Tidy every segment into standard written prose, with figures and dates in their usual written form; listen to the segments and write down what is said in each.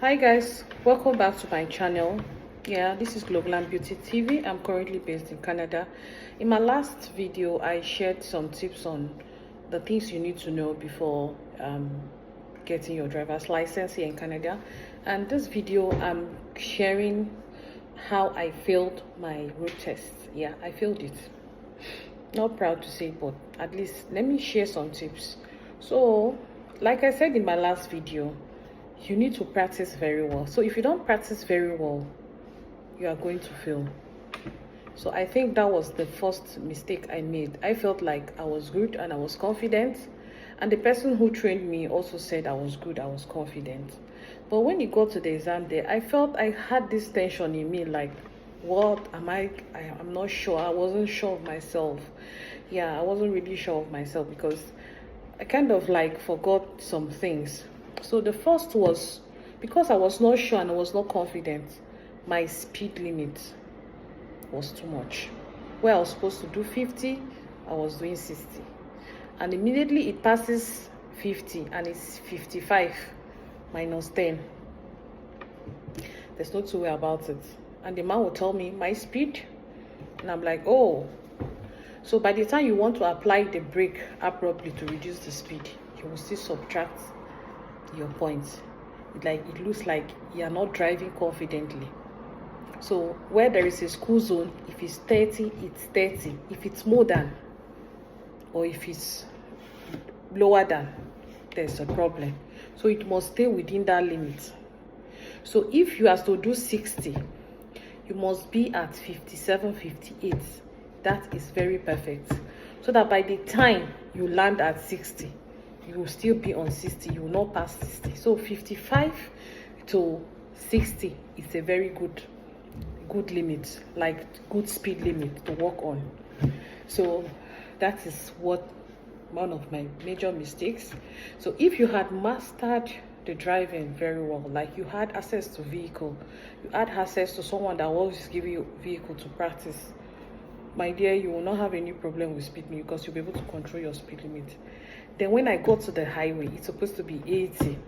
Hi guys, welcome back to my channel. This is Global Beauty TV. I'm currently based in Canada. In my last video I shared some tips on the things you need to know before getting your driver's license here in Canada, and this video I'm sharing how I failed my road test. I failed it. Not proud to say, but at least let me share some tips. So like I said in my last video, you need to practice very well. So if you don't practice very well, you are going to fail. So I think that was the first mistake I made. I felt like I was good and I was confident, and the person who trained me also said I was good, I was confident. But when you got to the exam day, I felt I had this tension in me, like, what am I'm not sure. I wasn't sure of myself. I wasn't really sure of myself because I kind of like forgot some things. So the first was because I was not sure and I was not confident. My speed limit was too much. Where I was supposed to do 50, I was doing 60. And immediately it passes 50 and it's 55 minus 10. There's no two way about it. And the man will tell me my speed, and I'm like, oh. So by the time you want to apply the brake abruptly to reduce the speed, you will still subtract your points. It looks like you're not driving confidently. So where there is a school zone, if it's 30, it's 30. If it's more than, or if it's lower than, there's a problem. So it must stay within that limit. So if you have to do 60, you must be at 57, 58. That is very perfect. So that by the time you land at 60, you will still be on 60. You will not pass 60. So 55 to 60 is a very good limit, like good speed limit to work on. So that is one of my major mistakes. So if you had mastered the driving very well, like you had access to vehicle, you had access to someone that will always give you vehicle to practice, my dear, you will not have any problem with speed limit because you'll be able to control your speed limit. Then when I got to the highway, it's supposed to be 80.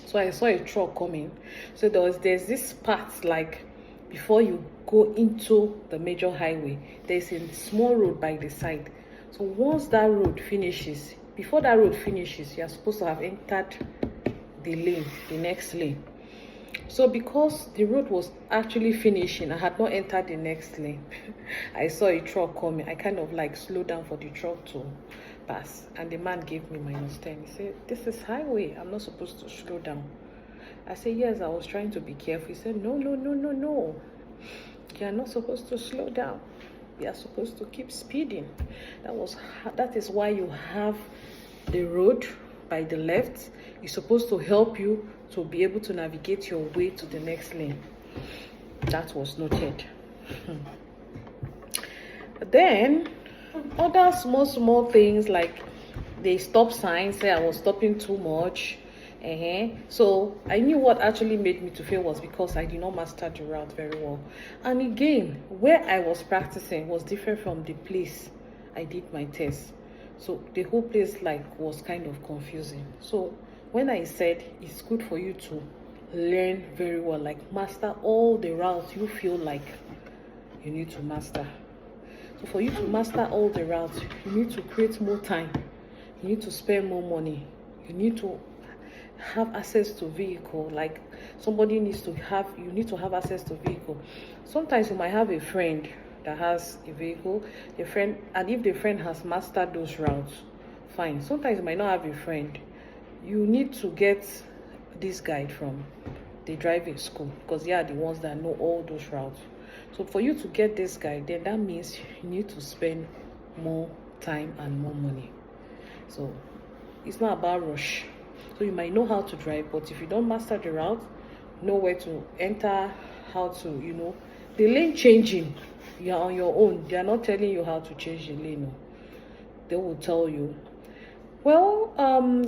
So I saw a truck coming. So there's this part, like before you go into the major highway, there's a small road by the side. So once that road finishes, before that road finishes, you're supposed to have entered the lane, the next lane. So because the road was actually finishing, I had not entered the next lane. I saw a truck coming. I kind of like slowed down for the truck to pass, and the man gave me -10. He said, this is highway, I'm not supposed to slow down. I said, yes, I was trying to be careful. He said, no, you're not supposed to slow down, you're supposed to keep speeding. That is why you have the road by the left. It's supposed to help you to be able to navigate your way to the next lane. That was noted. Then other small things, like the stop sign say I was stopping too much. So I knew what actually made me to fail was because I did not master the route very well. And again, where I was practicing was different from the place I did my test. So the whole place was kind of confusing. So when I said it's good for you to learn very well, like master all the routes you feel like you need to master. So for you to master all the routes, you need to create more time. You need to spend more money. You need to have access to vehicle. Like you need to have access to vehicle. Sometimes you might have a friend that has a vehicle, and if the friend has mastered those routes, fine. Sometimes you might not have a friend. You need to get this guide from the driving school because they are the ones that know all those routes. So for you to get this guide, then that means you need to spend more time and more money. So it's not about rush. So you might know how to drive, but if you don't master the route, know where to enter, how to, the lane changing, you're on your own. They are not telling you how to change the lane. No. They will tell you, well,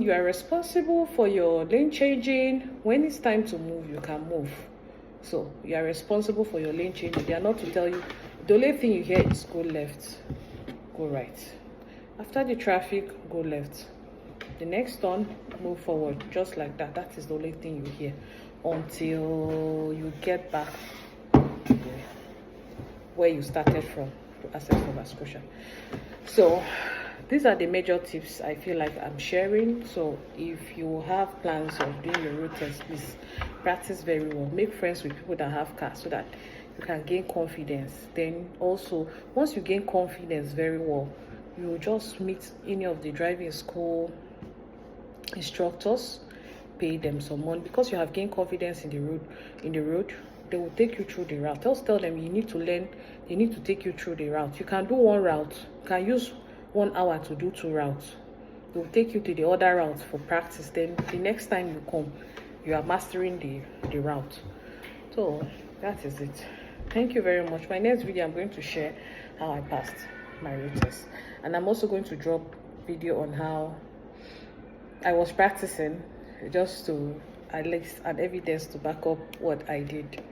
you are responsible for your lane changing. When it's time to move, you can move. So you are responsible for your lane changing. They are not to tell you, the only thing you hear is go left, go right. After the traffic, go left. The next turn, move forward, just like that. That is the only thing you hear until you get back to where you started from to access Nova Scotia. So these are the major tips I feel like I'm sharing. So if you have plans of doing your road test, please practice very well. Make friends with people that have cars so that you can gain confidence. Then also, once you gain confidence very well, you will just meet any of the driving school instructors, pay them some money, because you have gained confidence in the road. They will take you through the route. Just tell them you need to learn, they need to take you through the route. You can do one route, you can use 1 hour to do 2 routes. They will take you to the other route for practice. Then the next time you come, you are mastering the route. So that is it. Thank you very much. My next video, I'm going to share how I passed my road test, and I'm also going to drop video on how I was practicing, just to at least add evidence to back up what I did.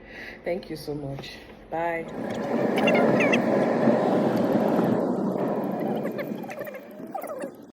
Thank you so much. Bye.